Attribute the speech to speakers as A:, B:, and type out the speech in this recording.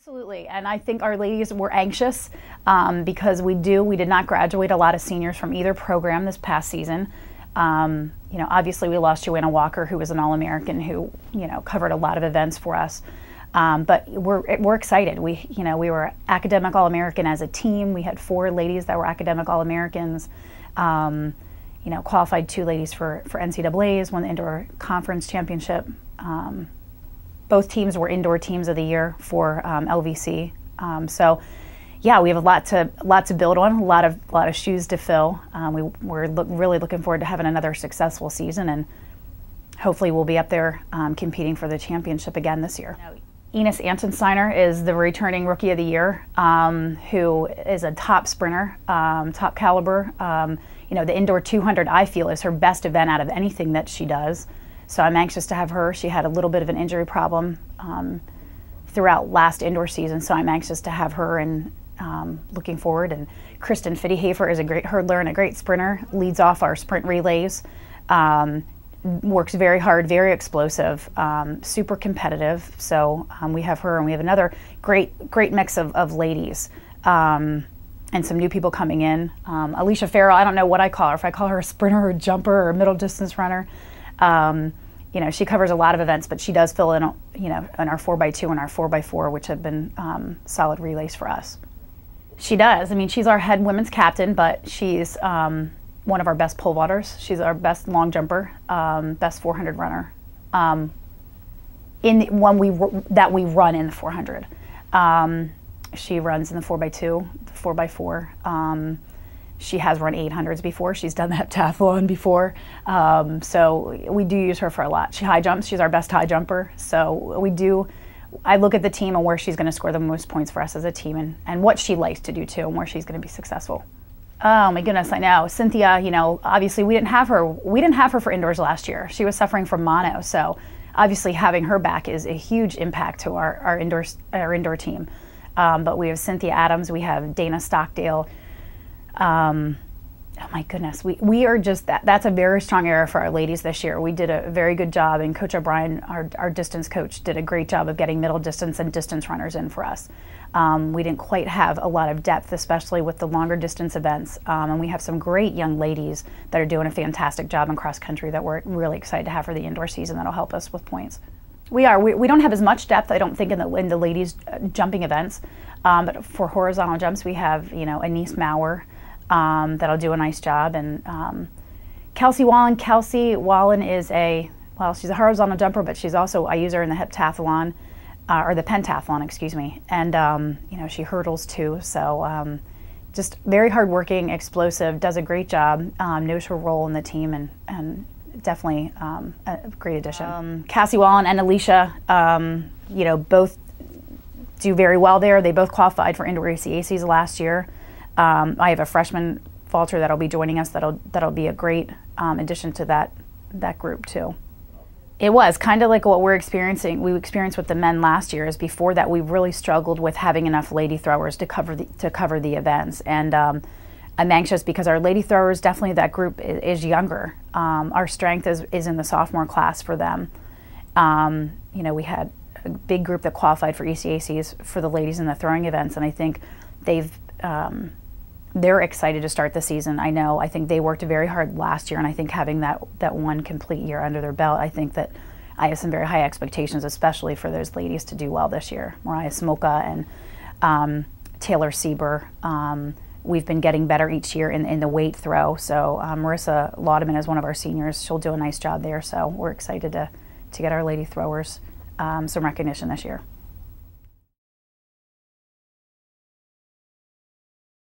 A: Absolutely, and I think our ladies were anxious because we did not graduate a lot of seniors from either program this past season. You know, obviously we lost Joanna Walker, who was an All-American, who, you know, covered a lot of events for us. But we're excited. We were academic All-American as a team. We had 4 ladies that were academic All-Americans. You know, qualified 2 ladies for NCAAs, won the indoor conference championship. Both teams were indoor teams of the year for LVC. So, yeah, we have a lot to build on, a lot of shoes to fill. We're really looking forward to having another successful season, and hopefully we'll be up there competing for the championship again this year. Enos Antonsteiner is the returning Rookie of the Year, who is a top sprinter, top caliber. You know, the indoor 200 I feel is her best event out of anything that she does. So I'm anxious to have her. She had a little bit of an injury problem throughout last indoor season, so I'm anxious to have her, and looking forward. And Kristen Fittyhafer is a great hurdler and a great sprinter, leads off our sprint relays, works very hard, very explosive, super competitive. So we have her, and we have another great mix of ladies. And some new people coming in. Alicia Farrell, I don't know what I call her, if I call her a sprinter or a jumper or a middle distance runner. You know, she covers a lot of events, but she does fill in, you know, in our 4x2 and our 4x4, which have been solid relays for us. She does. I mean, she's our head women's captain, but she's one of our best pole vaulters. She's our best long jumper, best 400 runner. That we run in the 400. She runs in the 4x2, the 4x4. She has run 800s before. She's done the heptathlon before. So we do use her for a lot. She high jumps. She's our best high jumper. So I look at the team and where she's going to score the most points for us as a team, and what she likes to do too, and where she's going to be successful. Oh my goodness, I know. Cynthia, you know, obviously we didn't have her for indoors last year. She was suffering from mono, so obviously having her back is a huge impact to our indoor team. But we have Cynthia Adams, we have Dana Stockdale. Oh my goodness, we are just, that's a very strong area for our ladies this year. We did a very good job, and Coach O'Brien, our distance coach, did a great job of getting middle distance and distance runners in for us. We didn't quite have a lot of depth, especially with the longer distance events, and we have some great young ladies that are doing a fantastic job in cross country that we're really excited to have for the indoor season. That'll help us with points. We don't have as much depth, I don't think, in the ladies jumping events, but for horizontal jumps we have, you know, Anise Mauer, that'll do a nice job, and Kelsey Wallen. Kelsey Wallen is she's a horizontal jumper, but she's also, I use her in the heptathlon, or the pentathlon, excuse me, and you know, she hurdles too, so just very hardworking, explosive, does a great job, knows her role in the team, and definitely a great addition. Cassie Wallen and Alicia, you know, both do very well there. They both qualified for indoor ACACs last year. I have a freshman vaulter that'll be joining us. That'll be a great addition to that group too. It was kind of like what we experienced with the men last year. Is before that we really struggled with having enough lady throwers to cover the events, and I'm anxious because our lady throwers, definitely that group is younger. Our strength is in the sophomore class for them. You know, we had a big group that qualified for ECACs for the ladies in the throwing events, and I think they're excited to start the season. I think they worked very hard last year, and I think having that one complete year under their belt, I think that I have some very high expectations, especially for those ladies to do well this year. Mariah Smoka and Taylor Sieber. We've been getting better each year in the weight throw. So Marissa Laudeman is one of our seniors. She'll do a nice job there. So we're excited to get our lady throwers some recognition this year.